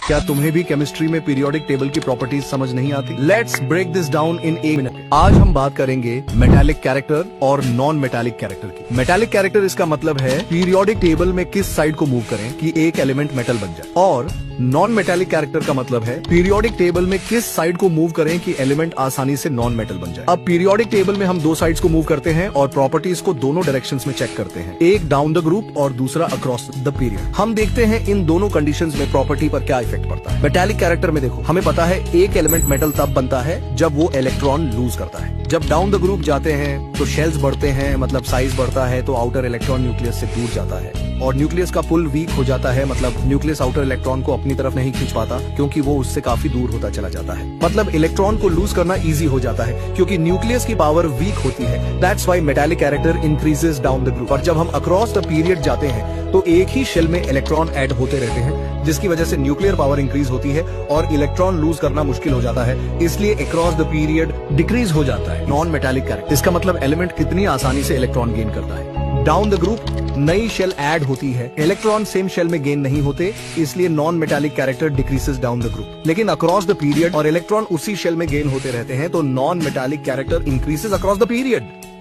क्या तुम्हें भी केमिस्ट्री में पीरियोडिक टेबल की प्रॉपर्टीज समझ नहीं आती? Let's break this down in a minute. आज हम बात करेंगे मेटालिक कैरेक्टर और नॉन मेटालिक कैरेक्टर की। मेटालिक कैरेक्टर इसका मतलब है पीरियोडिक टेबल में किस साइड को मूव करें कि एक एलिमेंट मेटल बन जाए, और नॉन मेटालिक कैरेक्टर का मतलब है पीरियोडिक टेबल में किस साइड को मूव करें कि एलिमेंट आसानी से नॉन मेटल बन जाए। अब पीरियोडिक टेबल में हम दो साइड्स को मूव करते हैं और प्रॉपर्टीज को दोनों डायरेक्शंस में चेक करते हैं, एक डाउन द ग्रुप और दूसरा अक्रॉस द पीरियड। हम देखते हैं इन दोनों कंडीशंस में प्रॉपर्टी पर क्या इफेक्ट पड़ता है। मेटालिक कैरेक्टर में देखो, हमें पता है एक एलिमेंट मेटल तब बनता है जब वो इलेक्ट्रॉन लूज करता है। जब डाउन द ग्रुप जाते हैं तो शेल्स बढ़ते हैं, मतलब साइज बढ़ता है, तो आउटर इलेक्ट्रॉन न्यूक्लियस से दूर जाता है और न्यूक्लियस का पुल वीक हो जाता है, मतलब न्यूक्लियस आउटर इलेक्ट्रॉन को अपनी तरफ नहीं खींच पाता क्योंकि वो उससे काफी दूर होता चला जाता है। मतलब इलेक्ट्रॉन को लूज करना इजी हो जाता है क्योंकि न्यूक्लियस की पावर वीक होती है। That's why metallic character increases down the group. और जब हम अक्रॉस द पीरियड जाते हैं तो एक ही शेल में इलेक्ट्रॉन ऐड होते रहते हैं, जिसकी वजह से न्यूक्लियर पावर इंक्रीज होती है और इलेक्ट्रॉन लूज करना मुश्किल हो जाता है, इसलिए अक्रॉस द पीरियड डिक्रीज हो जाता है। नॉन मेटालिक कैरेक्टर, इसका मतलब एलिमेंट कितनी आसानी से इलेक्ट्रॉन गेन करता है। डाउन द ग्रुप नई शेल ऐड होती है, इलेक्ट्रॉन सेम शेल में गेन नहीं होते, इसलिए non metallic character decreases down the group. लेकिन अक्रॉस द पीरियड और इलेक्ट्रॉन उसी शेल में गेन होते रहते हैं, तो non metallic character increases across the period.